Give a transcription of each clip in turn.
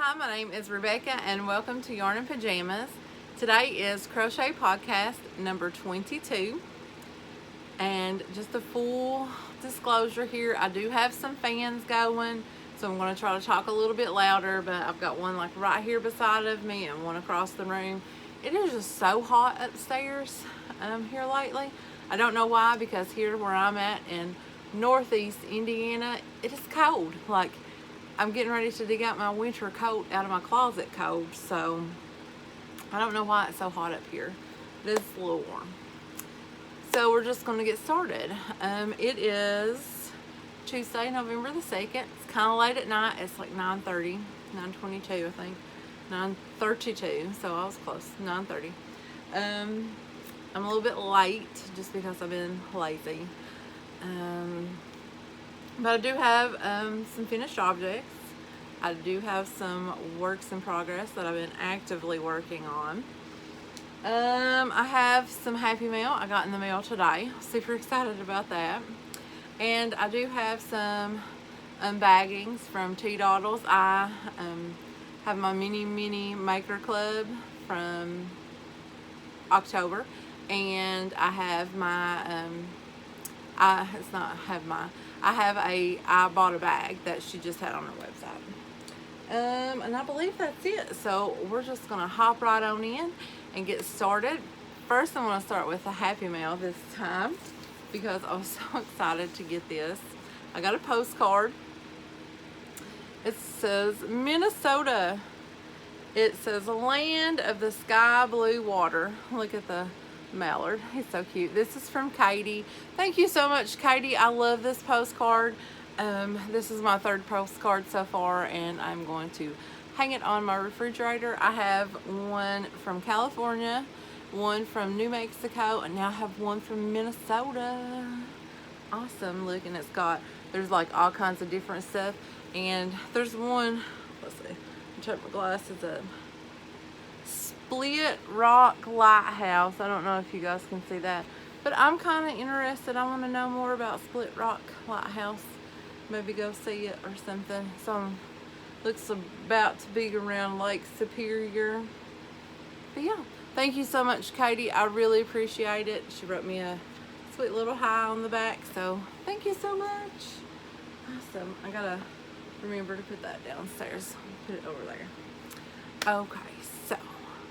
Hi, my name is Rebecca and welcome to Yarn and Pajamas. Today is Crochet Podcast number 22. And just a full disclosure here, I do have some fans going, so I'm going to try to talk a little bit louder, but I've got one like right here beside of me and one across the room. It is just so hot upstairs here lately. I don't know why, because here where I'm at in northeast Indiana, it is cold. Like, I'm getting ready to dig out my winter coat out of my closet cold, so I don't know why it's so hot up here. It is a little warm. So we're just going to get started. It is Tuesday, November the 2nd. It's kind of late at night. It's like 9:30, 9:22 I think. 9:32, so I was close, 9:30. I'm a little bit late just because I've been lazy. But I do have some finished objects. I do have some works in progress that I've been actively working on. I have some Happy Mail I got in the mail today. Super excited about that. And I do have some unbaggings from T-Doddles. I have my mini Maker Club from October. And I have my, I bought a bag that she just had on her website. And I believe that's it. So we're just going to hop right on in and get started. First, I'm going to start with the Happy Mail this time because I was so excited to get this. I got a postcard. It says Minnesota. It says land of the sky blue water. Look at the mallard. He's so cute. This is from Katie. Thank you so much, Katie. I love this postcard. This is my third postcard so far, and I'm going to hang it on my refrigerator. I have one from California, one from New Mexico, and now I have one from Minnesota. Awesome. Look, and there's like all kinds of different stuff, and there's one, let's see, check my glasses up. Split Rock Lighthouse. I don't know if you guys can see that, but I'm kind of interested. I want to know more about Split Rock Lighthouse. Maybe go see it or something. Looks about to be around Lake Superior. But yeah, thank you so much, Katie. I really appreciate it. She wrote me a sweet little hi on the back, so thank you so much. Awesome. I gotta remember to put that downstairs. Put it over there. Okay, so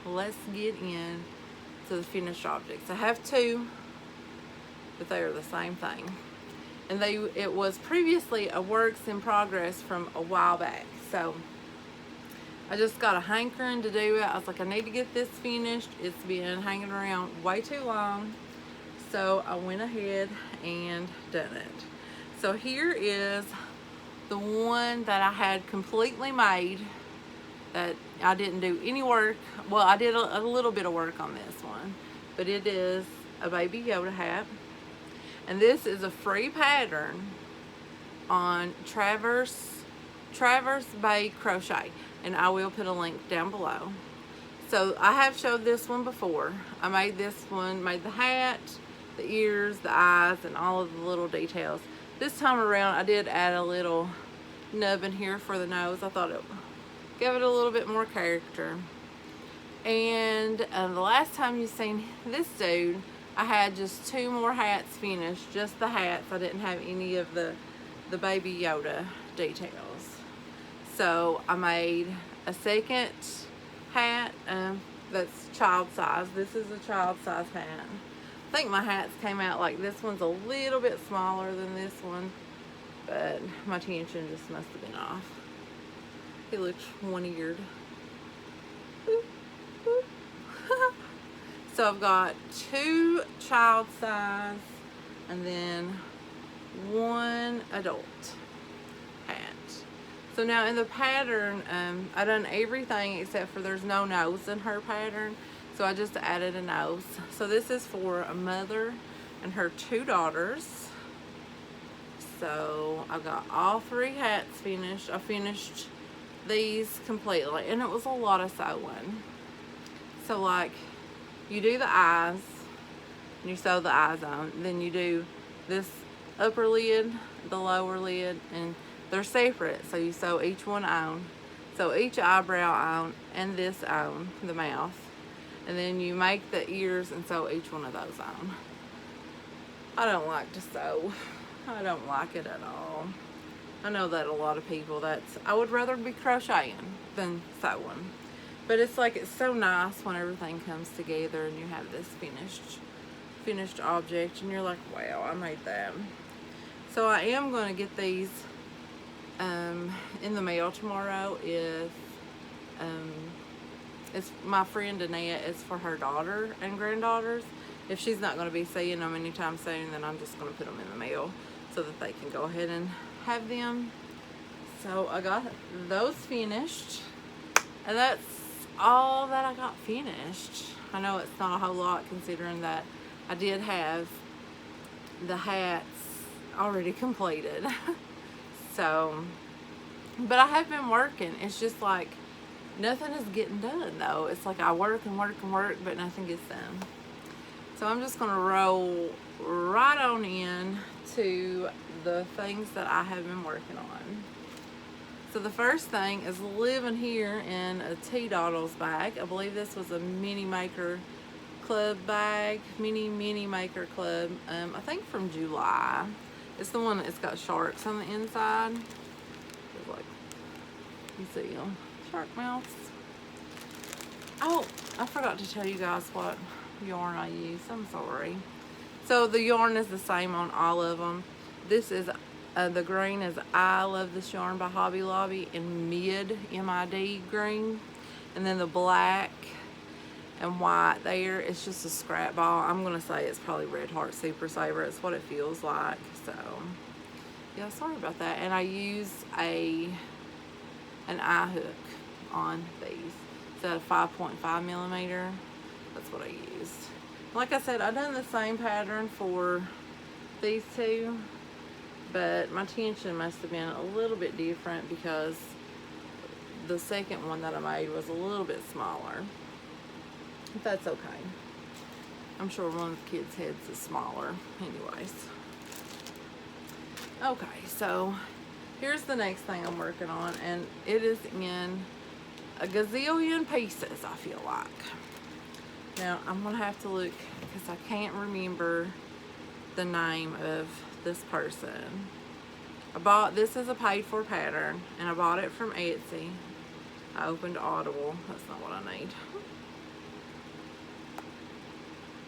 let's get in to the finished objects. I have two, but they are the same thing. And it was previously a works in progress from a while back. So I just got a hankering to do it. I was like, I need to get this finished. It's been hanging around way too long. So I went ahead and done it. So here is the one that I had completely made that I didn't do any work. Well, I did a little bit of work on this one, but it is a baby Yoda hat. And this is a free pattern on Traverse Bay Crochet, and I will put a link down below. So I have showed this one before. I made this one, made the hat, the ears, the eyes, and all of the little details. This time around I did add a little nub in here for the nose. I thought it gave it a little bit more character. And the last time you seen this dude, I had just two more hats finished, just the hats. I didn't have any of the baby Yoda details. So I made a second hat that's child size. This is a child size hat. I think my hats came out like this one's a little bit smaller than this one, but my tension just must have been off. He looks one-eared. So I've got two child size and then one adult hat. So now in the pattern, I done everything except for there's no nose in her pattern. So I just added a nose. So this is for a mother and her two daughters. So I've got all three hats finished. I finished these completely, and it was a lot of sewing. So like, you do the eyes, and you sew the eyes on. Then you do this upper lid, the lower lid, and they're separate, so you sew each one on. So each eyebrow on and this on the mouth, and then you make the ears and sew each one of those on. I don't like to sew. I don't like it at all. I know that a lot of people, I would rather be crocheting than sewing. But it's like, it's so nice when everything comes together and you have this finished object and you're like, wow, I made that. So I am going to get these in the mail tomorrow. If it's my friend Annette, it's for her daughter and granddaughters. If she's not going to be seeing them anytime soon, then I'm just going to put them in the mail so that they can go ahead and have them. So I got those finished, and that's all that I got finished. I know it's not a whole lot considering that I did have the hats already completed. So, but I have been working. It's just like nothing is getting done though. It's like I work and work and work, but nothing gets done. So I'm just gonna roll right on in to the things that I have been working on. So the first thing is living here in a T-Doddles bag. I believe this was a Mini Maker Club bag, Mini Maker Club, I think from July. It's the one that's got sharks on the inside. It's like, you see them, shark mouths. Oh, I forgot to tell you guys what yarn I use. I'm sorry. So the yarn is the same on all of them. This is the green is I Love This Yarn by Hobby Lobby in MID green, and then the black and white there, it's just a scrap ball. I'm gonna say it's probably Red Heart Super Saver. It's what it feels like. So yeah, sorry about that. And I use an eye hook on these. It's a 5.5 millimeter. That's what I used. Like I said, I've done the same pattern for these two, but my tension must have been a little bit different because the second one that I made was a little bit smaller. But that's okay. I'm sure one of the kids' heads is smaller anyways. Okay, so here's the next thing I'm working on, and it is in a gazillion pieces, I feel like. Now, I'm going to have to look because I can't remember the name of this person. This is a paid for pattern, and I bought it from Etsy. I opened Audible. That's not what I need.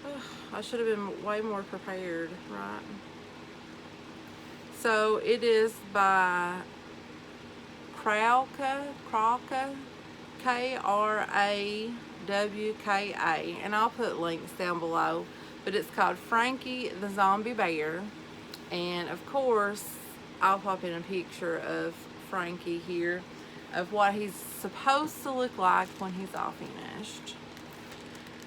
Ugh, I should have been way more prepared, right? So it is by Crochet, K-R-A-W-K-A, and I'll put links down below, but it's called Frankie the Zombie Bear, and of course I'll pop in a picture of Frankie here of what he's supposed to look like when he's all finished.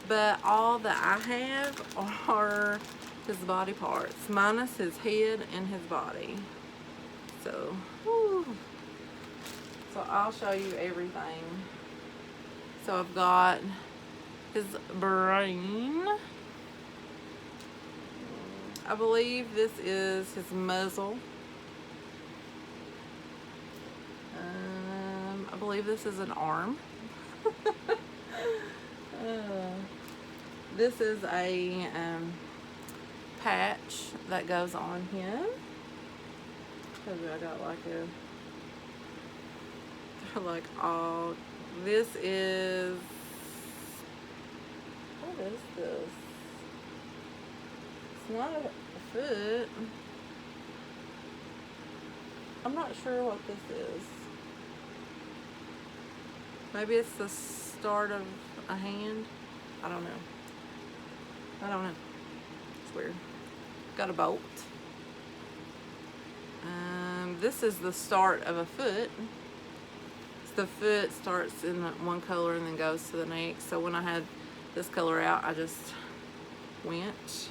But all that I have are his body parts, minus his head and his body. So, whew. So I'll show you everything. So I've got his brain. I believe this is his muzzle. I believe this is an arm. This is a patch that goes on him. I got like they're like all. This is, what is this? It's not a foot. I'm not sure what this is. Maybe it's the start of a hand. I don't know. It's weird. Got a bolt. This is the start of a foot. The foot starts in one color and then goes to the next. So when I had this color out, I just went.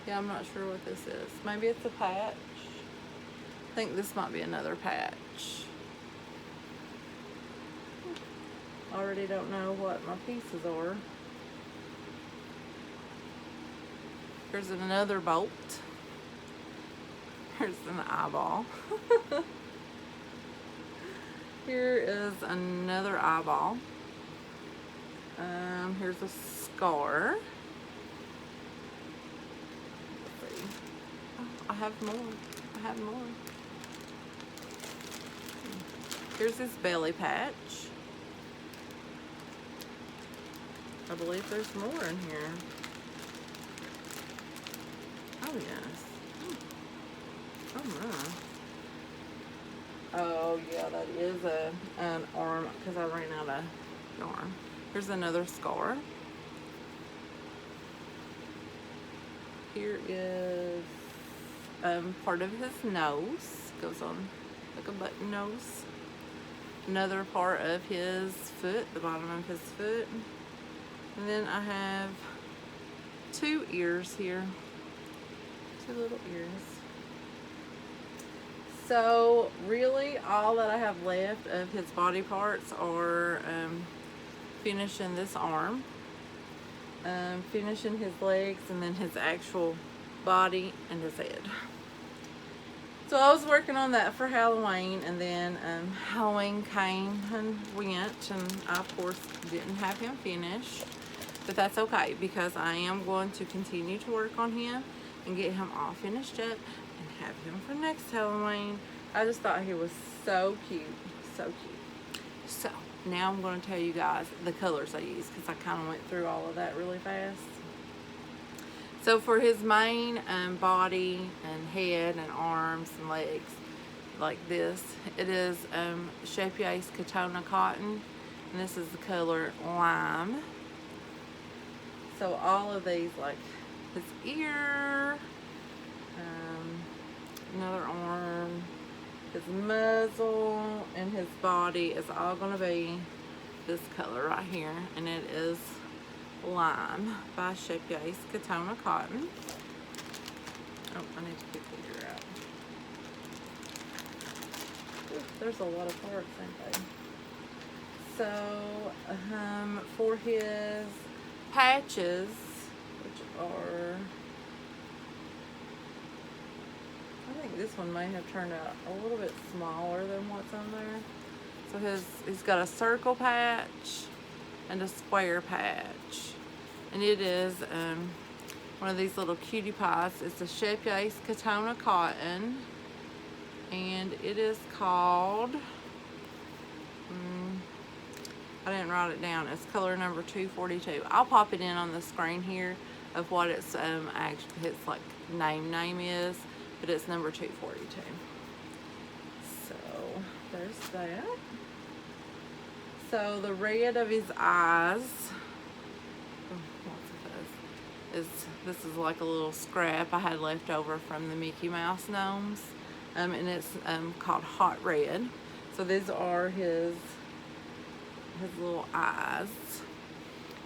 Yeah, I'm not sure what this is. Maybe it's a patch. I think this might be another patch. Already don't know what my pieces are. Here's another bolt. Here's an eyeball. Here is another eyeball. Here's a scar. Let's see. Oh, I have more. I have more. Here's his belly patch. I believe there's more in here. Oh yes. Oh my. Oh yeah, that is an arm because I ran out of yarn. Here's another scar. Here is part of his nose. Goes on like a button nose. Another part of his foot, the bottom of his foot. And then I have 2 ears here. 2 little ears. So really all that I have left of his body parts are finishing this arm, finishing his legs, and then his actual body and his head. So I was working on that for Halloween, and then Halloween came and went, and I of course didn't have him finished, but that's okay because I am going to continue to work on him and get him all finished up and have him for next Halloween. I just thought he was so cute, so cute. So now I'm going to tell you guys the colors I use because I kind of went through all of that really fast. So for his main body and head and arms and legs, like this, it is Shape Ace Katona cotton, and this is the color lime. So all of these, like his ear, another arm, his muzzle, and his body is all going to be this color right here, and it is Lime by Shape Ace Katona cotton. Oh, I need to pick the ear out. Ooh, there's a lot of parts, ain't they? So for his patches, which are, I think this one may have turned out a little bit smaller than what's on there. So he's got a circle patch and a square patch, and it is one of these little cutie pies. It's a Shape Ace Katona cotton, and it is called, I didn't write it down, it's color number 242. I'll pop it in on the screen here of what its actually its like name is, but it's number 242. So there's that. So the red of his eyes, this is like a little scrap I had left over from the Mickey Mouse Gnomes, and it's called Hot Red. So these are his little eyes,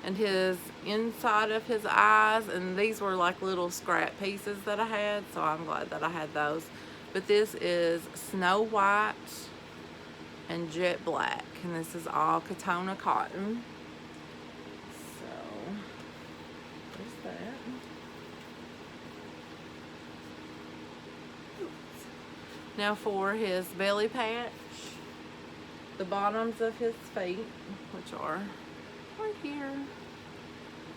and his inside of his eyes, and these were like little scrap pieces that I had, so I'm glad that I had those. But this is Snow White and Jet Black, and this is all Katona cotton. So there's that. Oops. Now for his belly patch, the bottoms of his feet, which are right here,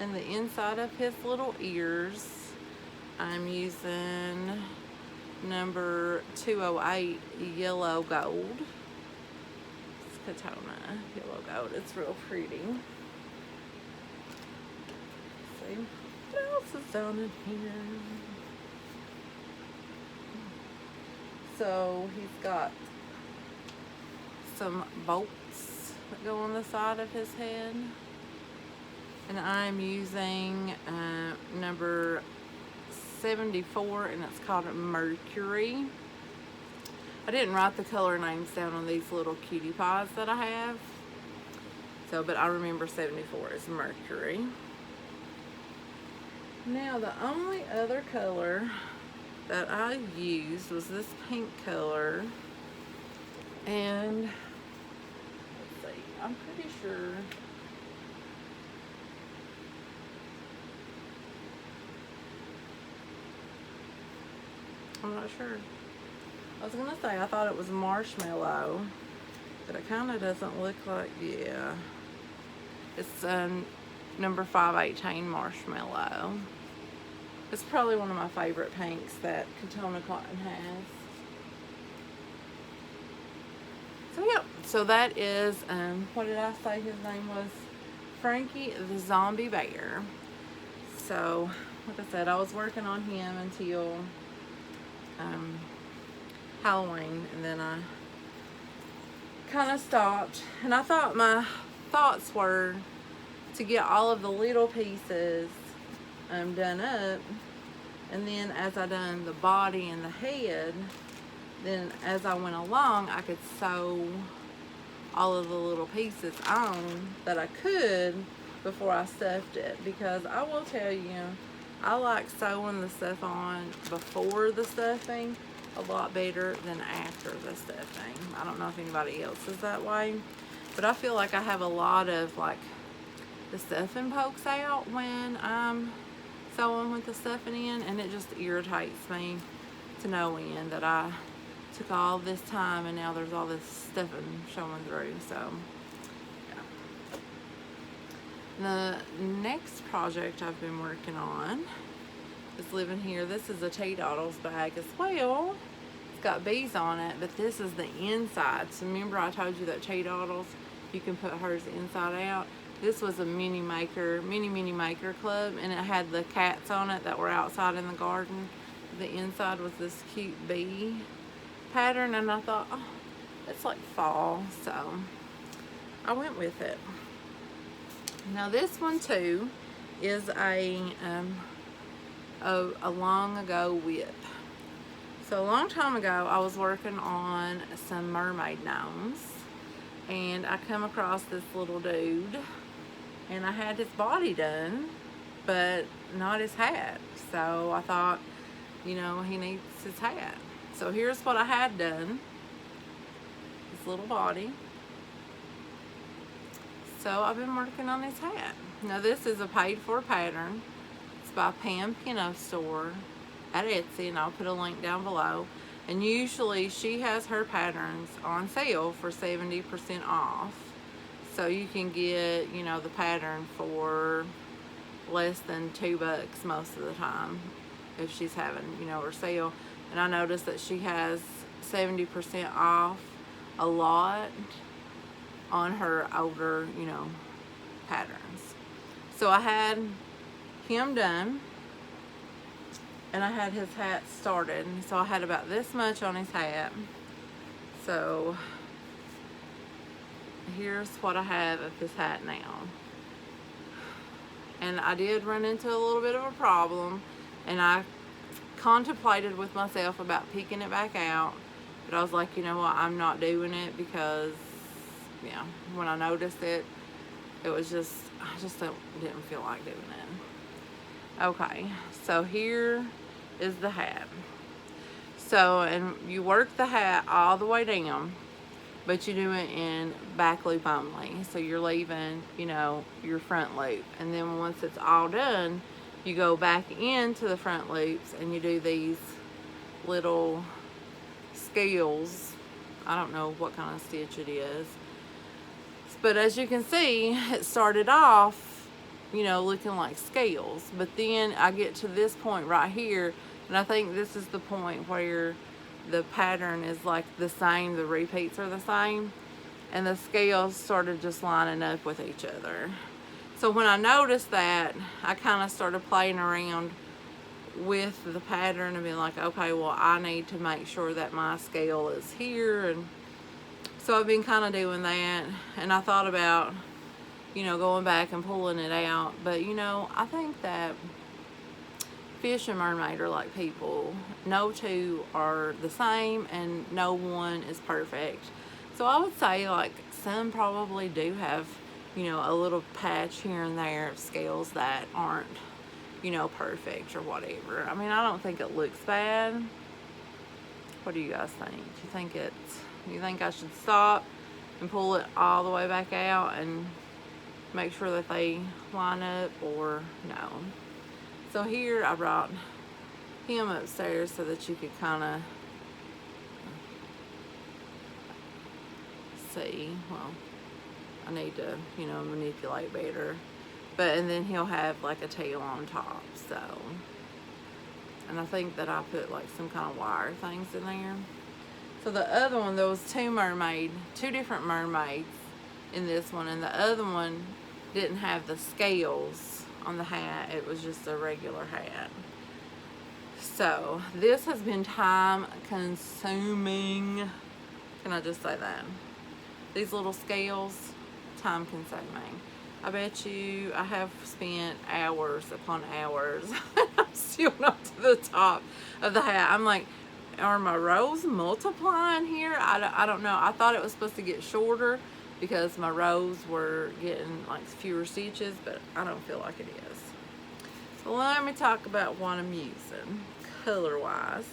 and the inside of his little ears, I'm using number 208 Yellow Gold. Katona Yellow Gold. It's real pretty. Let's see what else is down in here. So he's got some bolts that go on the side of his head, and I'm using number 74, and it's called Mercury. I didn't write the color names down on these little cutie pies that I have, so but I remember 74 is Mercury. Now the only other color that I used was this pink color, and let's see, I'm pretty sure I'm not sure. I was gonna say I thought it was marshmallow, but it kind of doesn't look like, yeah. It's number 518 marshmallow. It's probably one of my favorite pinks that Katona Cotton has. So yep, so that is, what did I say his name was? Frankie the Zombie Bear. So, like I said, I was working on him until Halloween, and then I kind of stopped. And I thought my thoughts were to get all of the little pieces done up, and then as I done the body and the head, then as I went along, I could sew all of the little pieces on that I could before I stuffed it, because I will tell you, I like sewing the stuff on before the stuffing a lot better than after the stuffing. I don't know if anybody else is that way, but I feel like I have a lot of like the stuffing pokes out when I'm sewing with the stuffing in, and it just irritates me to no end that I took all this time and now there's all this stuffing showing through. So yeah. The next project I've been working on is living here. This is a T-Doddles bag as well. It's got bees on it, but this is the inside. So remember I told you that T-Doddles, you can put hers inside out. This was a mini maker club, and it had the cats on it that were outside in the garden. The inside was this cute bee pattern, and I thought, oh, it's like fall, so I went with it. Now this one too is a long ago whip. So a long time ago I was working on some mermaid gnomes, and I come across this little dude, and I had his body done but not his hat. So I thought, you know, he needs his hat. So here's what I had done, his little body. So I've been working on his hat. Now this is a paid for pattern. It's by Pam Pinno Store at Etsy, and I'll put a link down below. And usually she has her patterns on sale for 70% off. So you can get, you know, the pattern for less than $2 most of the time if she's having, you know, her sale. And I noticed that she has 70% off a lot on her older, you know, patterns. So I had him done, and I had his hat started. So I had about this much on his hat. So here's what I have of his hat now. And I did run into a little bit of a problem, and I contemplated with myself about picking it back out, but I was like, you know what, I'm not doing it, because yeah, when I noticed it, it was just, I just didn't feel like doing it. Okay, so here is the hat. So, and you work the hat all the way down, but you do it in back loop only. So you're leaving, you know, your front loop. And then once it's all done, you go back into the front loops and you do these little scales. I don't know what kind of stitch it is. But as you can see, it started off, you know, looking like scales. But then I get to this point right here, and I think this is the point where the pattern is like the same, the repeats are the same, and the scales started just lining up with each other. So when I noticed that, I kind of started playing around with the pattern and being like, okay, well, I need to make sure that my scale is here. And so I've been kind of doing that, and I thought about, you know, going back and pulling it out. But, you know, I think that fish and mermaid are like people. No two are the same, and no one is perfect. So I would say, like, some probably do have, you know, a little patch here and there of scales that aren't, you know, perfect or whatever. I mean, I don't think it looks bad. What do you guys think? You think I should stop and pull it all the way back out and make sure that they line up, or no? So here I brought him upstairs so that you could kind of see. Well, I need to, you know, manipulate better. But, and then he'll have like a tail on top, so. And I think that I put like some kind of wire things in there. So the other one, there was two different mermaids in this one, and the other one didn't have the scales on the hat. It was just a regular hat. So this has been time consuming. Can I just say that? These little scales, time consuming. I bet you I have spent hours upon hours. I'm still not to the top of the hat. I'm like, are my rows multiplying here? I don't know. I thought it was supposed to get shorter because my rows were getting like fewer stitches, but I don't feel like it is. So let me talk about what I'm using color wise.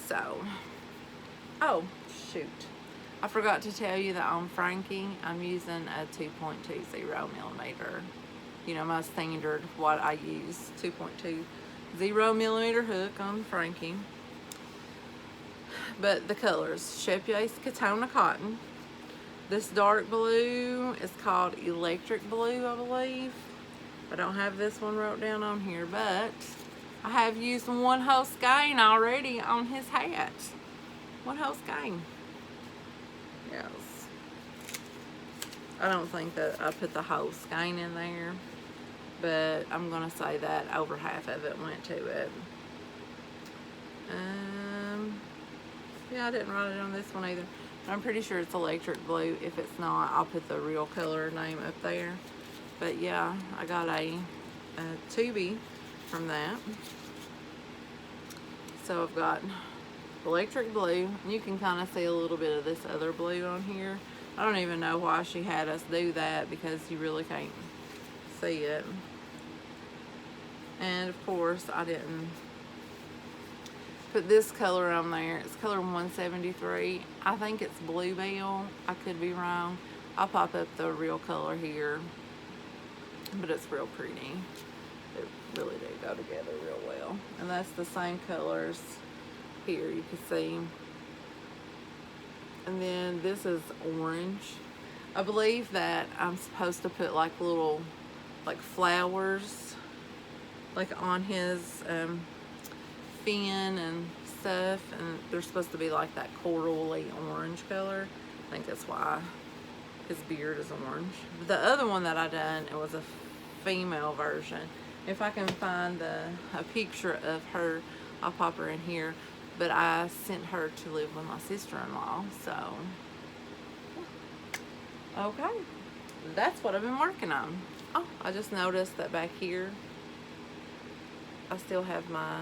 So, oh shoot, I forgot to tell you that on franking I'm using a 2.20 millimeter. You know, my standard, what I use, 2.20 millimeter hook on franking. But the colors, Shepya's Katona Cotton. This dark blue is called Electric Blue, I believe. I don't have this one wrote down on here, but I have used one whole skein already on his hat. One whole skein. Yes. I don't think that I put the whole skein in there, but I'm gonna say that over half of it went to it. Yeah, I didn't write it on this one either. I'm pretty sure it's Electric Blue. If it's not, I'll put the real color name up there. But yeah, I got a 2B from that. So I've got Electric Blue. You can kind of see a little bit of this other blue on here. I don't even know why she had us do that because you really can't see it. And of course, I didn't put this color on there. It's color 173. I think it's Bluebell. I could be wrong. I'll pop up the real color here, but it's real pretty. It really do go together real well. And that's the same colors here, you can see. And then this is orange. I believe that I'm supposed to put like little like flowers like on his fin and stuff, and they're supposed to be like that corally orange color. I think that's why his beard is orange. The other one that I done, it was a female version. If I can find a picture of her, I'll pop her in here. But I sent her to live with my sister-in-law, so okay, that's what I've been working on. Oh, I just noticed that back here I still have my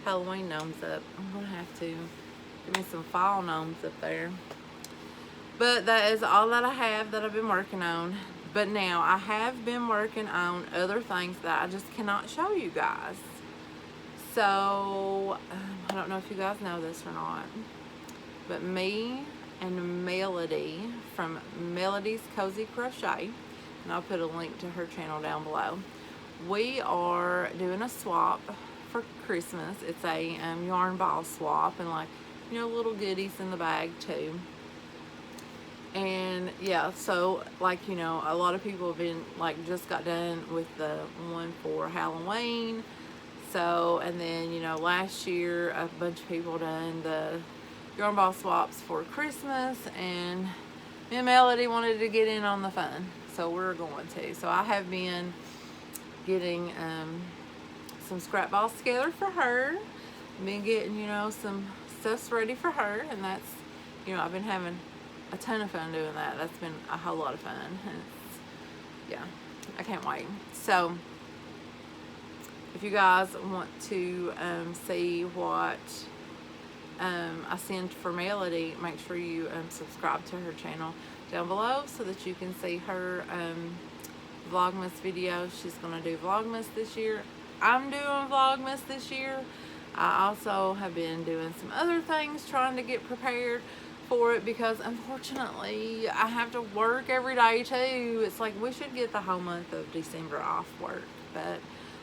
Halloween gnomes up. I'm gonna have to give me some fall gnomes up there. But that is all that I have that I've been working on. But now I have been working on other things that I just cannot show you guys. So I don't know if you guys know this or not, but me and Melody from Melody's Cozy Crochet, and I'll put a link to her channel down below, we are doing a swap for Christmas. It's a yarn ball swap, and like, you know, little goodies in the bag too. And yeah, so like, you know, a lot of people have been like, just got done with the one for Halloween. So, and then, you know, last year a bunch of people done the yarn ball swaps for Christmas, and me and Melody wanted to get in on the fun, so we're going to. So I have been getting some scrap balls together for her. Been getting, you know, some stuffs ready for her, and that's, you know, I've been having a ton of fun doing that. That's been a whole lot of fun. And it's, yeah, I can't wait. So if you guys want to see what I send for Melody, make sure you subscribe to her channel down below so that you can see her Vlogmas video. She's going to do Vlogmas this year. I'm doing Vlogmas this year. I also have been doing some other things, trying to get prepared for it, because unfortunately I have to work every day too. It's like we should get the whole month of December off work, but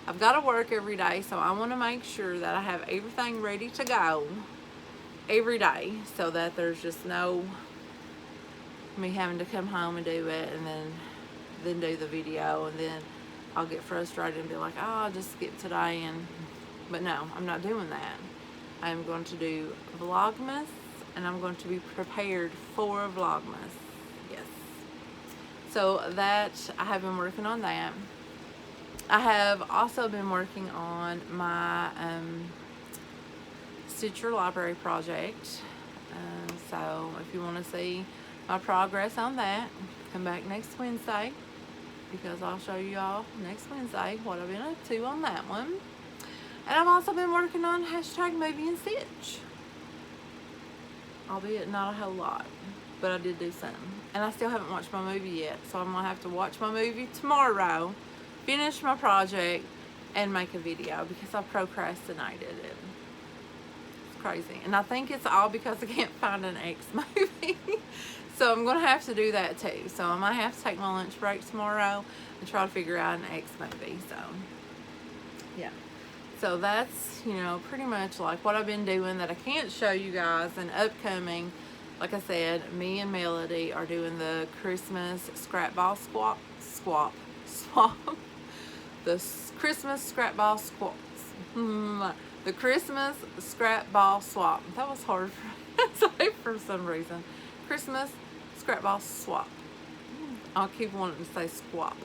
I've got to work every day, so I want to make sure that I have everything ready to go every day, so that there's just no me having to come home and do it and then do the video, and then I'll get frustrated and be like, oh, I'll just skip today. But no, I'm not doing that. I'm going to do Vlogmas, and I'm going to be prepared for Vlogmas. Yes. So that, I have been working on that. I have also been working on my Stitch Your Library project. So if you want to see my progress on that, come back next Wednesday, because I'll show you all next Wednesday what I've been up to on that one. And I've also been working on #Movie and Stitch, albeit not a whole lot, but I did do some. And I still haven't watched my movie yet, so I'm gonna have to watch my movie tomorrow, finish my project, and make a video, because I procrastinated it. It's crazy. And I think it's all because I can't find an X movie. So I'm going to have to do that too. So I might have to take my lunch break tomorrow and try to figure out an X movie. So, yeah. So that's, you know, pretty much like what I've been doing that I can't show you guys. And upcoming, like I said, me and Melody are doing the Christmas scrap ball swap. The Christmas scrap ball swap. The Christmas scrap ball swap. That was hard to say for some reason. Christmas scrap ball swap. I'll keep wanting to say squap.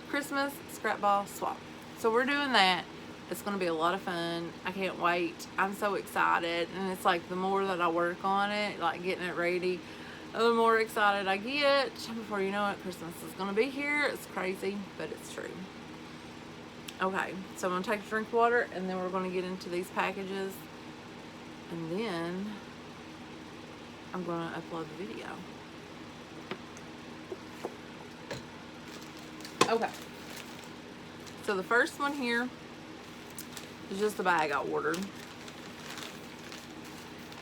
Christmas scrap ball swap. So we're doing that. It's going to be a lot of fun. I can't wait. I'm so excited. And it's like the more that I work on it, like getting it ready, the more excited I get. Before you know it, Christmas is going to be here. It's crazy, but it's true. Okay, so I'm going to take a drink of water, and then we're going to get into these packages. And then I'm going to upload the video. Okay. So the first one here is just a bag I ordered.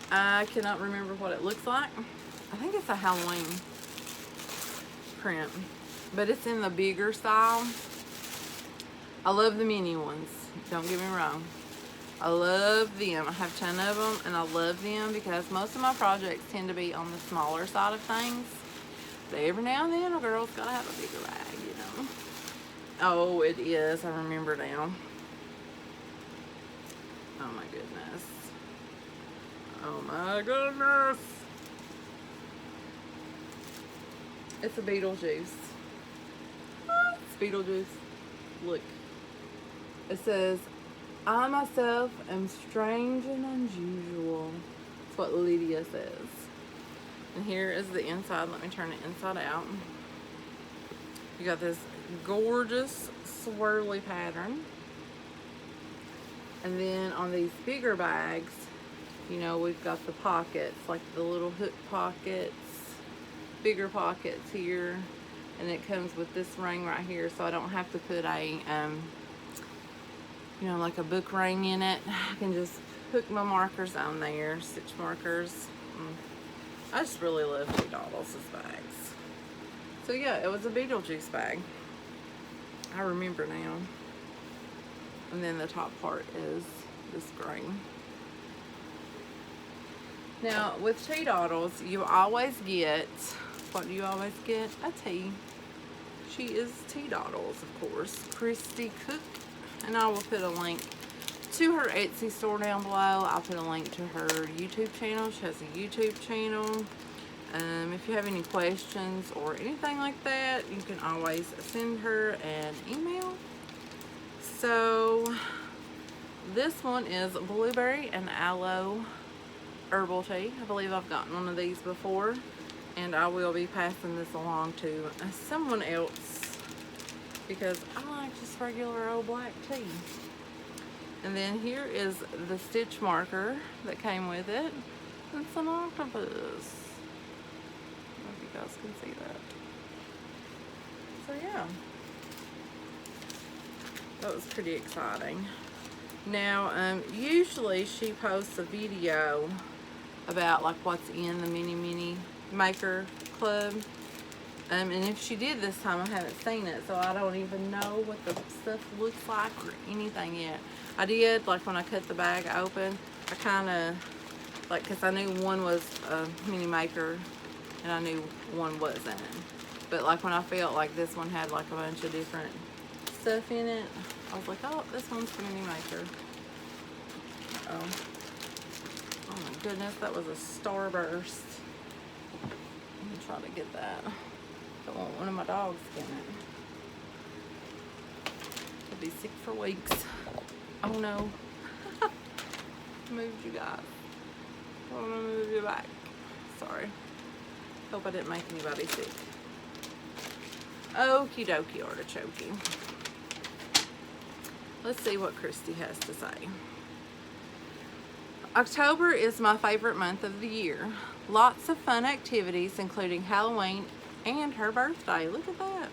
I cannot remember what it looks like. I think it's a Halloween print, but it's in the bigger style. I love the mini ones. Don't get me wrong. I love them. I have a ton of them, and I love them because most of my projects tend to be on the smaller side of things. But every now and then, a girl's got to have a bigger bag, you know. Oh, it is. I remember now. Oh, my goodness. Oh, my goodness. It's a Beetlejuice. It's Beetlejuice. Look. It says, I myself am strange and unusual. That's what Lydia says. And here is the inside. Let me turn it inside out. You got this gorgeous swirly pattern. And then on these bigger bags, you know, we've got the pockets, like the little hook pockets, bigger pockets here. And it comes with this ring right here, so I don't have to put a, you know, like a book ring in it. I can just hook my markers on there, stitch markers. I just really love Toodles' bags. So yeah, it was a Beetlejuice bag. I remember now. And then the top part is this green. Now with Toodles, you always get, what do you always get? A T. She is Toodles, of course. Christy Cook. And I will put a link to her Etsy store down below. I'll put a link to her YouTube channel. She has a YouTube channel. If you have any questions or anything like that, you can always send her an email. So this one is blueberry and aloe herbal tea. I believe I've gotten one of these before, and I will be passing this along to someone else because I like just regular old black tea. And then here is the stitch marker that came with it. It's an octopus. I don't know if you guys can see that. So yeah, that was pretty exciting. Now, usually she posts a video about like what's in the mini maker club. And if she did this time, I haven't seen it, so I don't even know what the stuff looks like or anything yet. I did, like when I cut the bag open, I kind of, like, because I knew one was a mini maker and I knew one wasn't. But like when I felt like this one had like a bunch of different stuff in it, I was like, oh, this one's the mini maker. Uh-oh. Oh my goodness, that was a starburst. Let me try to get that. Don't want one of my dogs getting it. I'll be sick for weeks. Oh no. Moved you guys. I'm gonna move you back. Sorry. Hope I didn't make anybody sick. Okie dokie artichoke. Let's see what Christy has to say. October is my favorite month of the year. Lots of fun activities, including Halloween and her birthday. Look at that.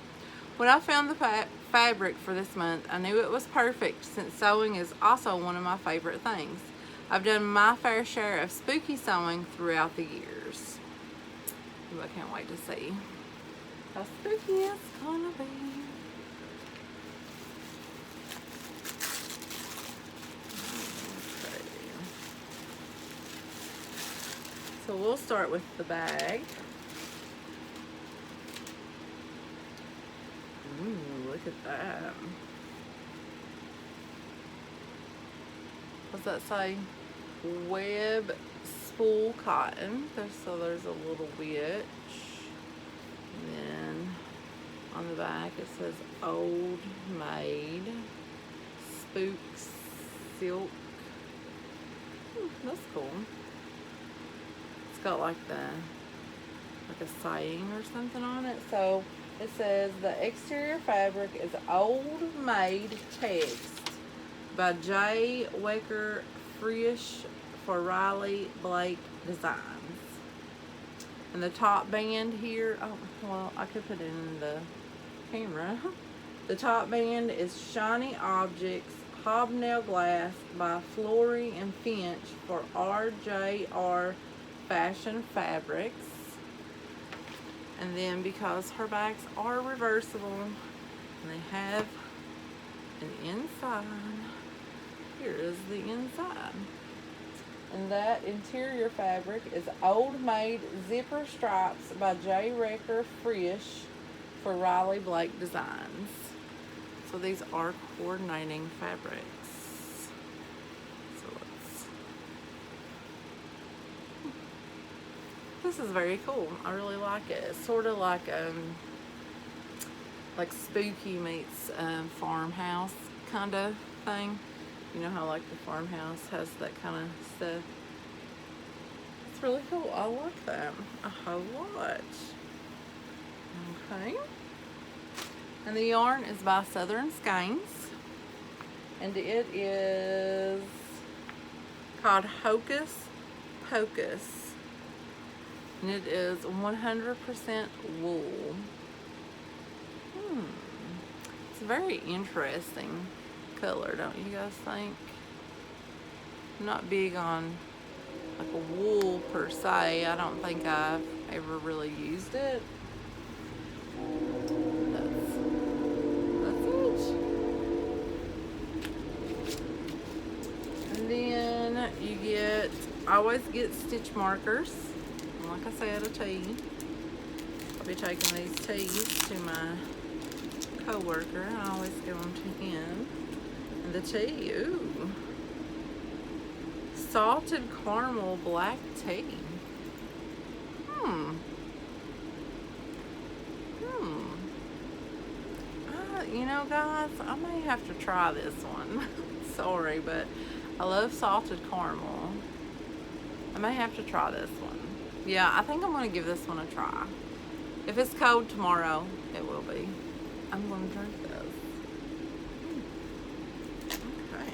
When I found the fabric for this month, I knew it was perfect since sewing is also one of my favorite things. I've done my fair share of spooky sewing throughout the years. Ooh, I can't wait to see how spooky it's gonna be. Okay. So we'll start with the bag. Ooh, look at that. What's that say? Web spool cotton. So there's a little witch. And then on the back it says Old Maid Spooks Silk. That's cool. It's got like a saying or something on it. So it says the exterior fabric is Old Maid Text by J. Wecker Frisch for Riley Blake Designs. And the top band here, oh, well, I could put it in the camera. The top band is Shiny Objects Hobnail Glass by Flory and Finch for RJR Fashion Fabrics. And then because her bags are reversible and they have an inside, here is the inside. And that interior fabric is Old Maid Zipper Stripes by J. Wecker Frisch for Riley Blake Designs. So these are coordinating fabrics. So this is very cool. I really like it. It's sort of like spooky meets farmhouse kind of thing. You know how like the farmhouse has that kind of stuff. It's really cool. I like that a whole lot. Okay. And the yarn is by Southern Skeins. And it is called Hocus Pocus. And it is 100% wool. It's very interesting color, don't you guys think? I'm not big on like a wool per se. I don't think I've ever really used it. That's it. And then you get, I always get stitch markers. And like I said, a tea. I'll be taking these teas to my co-worker. I always give them to him. And the tea, ooh. Salted caramel black tea. You know, guys, I may have to try this one. Sorry, but I love salted caramel. I may have to try this one. Yeah, I think I'm going to give this one a try. If it's cold tomorrow, it will be. I'm going to drink this. Okay.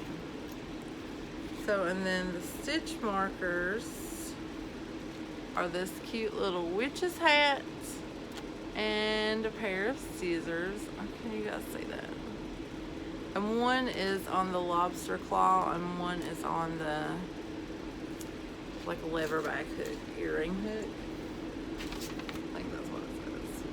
So, and then the stitch markers are this cute little witch's hat and a pair of scissors. Can you guys see that? And one is on the lobster claw and one is on the like a leatherback hook, earring hook. I think that's what it says.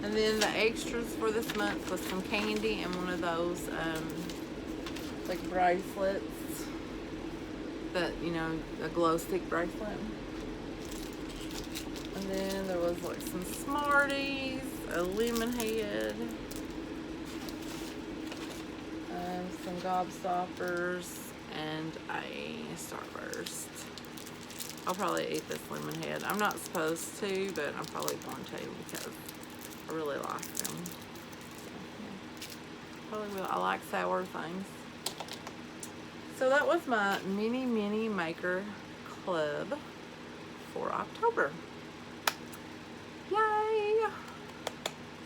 And then the extras for this month was some candy and one of those like bracelets that, you know, a glow stick bracelet. And then there was like some Smarties, a lemon head, some Gobstoppers, and a Starburst. I'll probably eat this lemon head. I'm not supposed to, but I'm probably going to because I really like them. So, yeah. Probably will. I like sour things. So that was my mini maker club for October. Yay!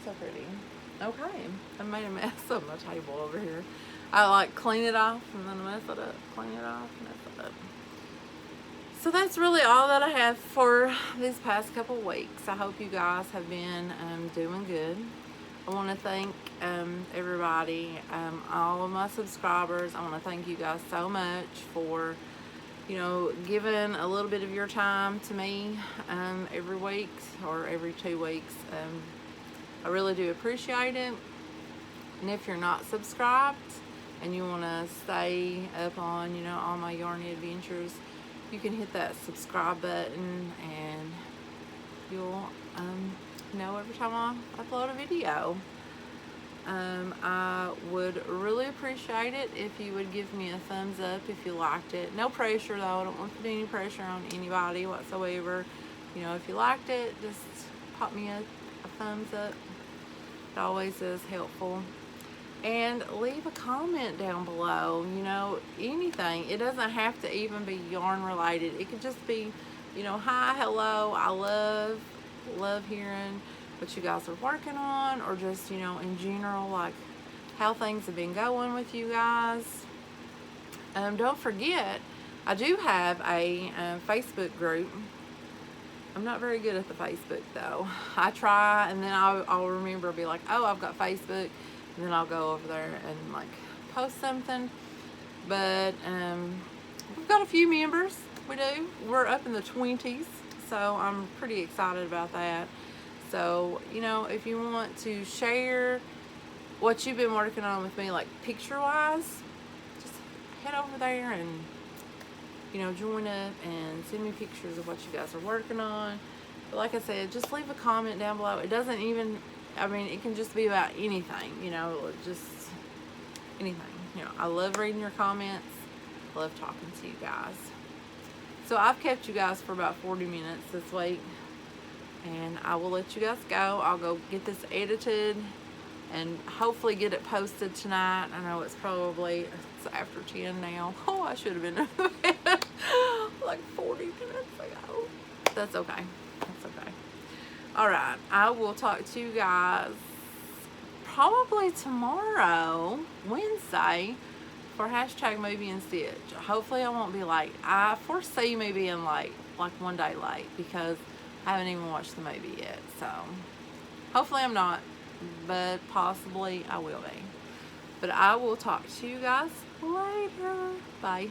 So pretty. Okay, I made a mess of my table over here. I like clean it off and then mess it up, clean it off, mess it up. So that's really all that I have for these past couple weeks. I hope you guys have been doing good. I want to thank everybody, all of my subscribers. I want to thank you guys so much for, you know, giving a little bit of your time to me every week or every 2 weeks. I really do appreciate it. And if you're not subscribed and you want to stay up on, you know, all my yarny adventures, you can hit that subscribe button and you'll know every time I upload a video. I would really appreciate it if you would give me a thumbs up if you liked it. No pressure though, I don't want to put any pressure on anybody whatsoever. You know, if you liked it, just pop me a thumbs up. It always is helpful. And leave a comment down below, you know, anything. It doesn't have to even be yarn related. It could just be, you know, hi, hello, I love hearing what you guys are working on, or just, you know, in general, like how things have been going with you guys. Don't forget, I do have a Facebook group. I'm not very good at the Facebook though. I try and then I'll remember, be like, oh, I've got Facebook. And then I'll go over there and like post something. But we've got a few members. We do. We're up in the 20s. So I'm pretty excited about that. So, you know, if you want to share what you've been working on with me, like picture-wise, just head over there and, you know, join up and send me pictures of what you guys are working on. But like I said, just leave a comment down below. It doesn't even, I mean, it can just be about anything, you know, just anything. You know, I love reading your comments. I love talking to you guys. So I've kept you guys for about 40 minutes this week, and I will let you guys go. I'll go get this edited and hopefully get it posted tonight. I know it's after 10 now. Oh, I should have been in bed like 40 minutes ago. That's okay. That's okay. All right, I will talk to you guys probably tomorrow, Wednesday, for hashtag movie and stitch. Hopefully I won't be late. I foresee me being late, like one day late, because I haven't even watched the movie yet. So hopefully I'm not, but possibly I will be. But I will talk to you guys later. Bye.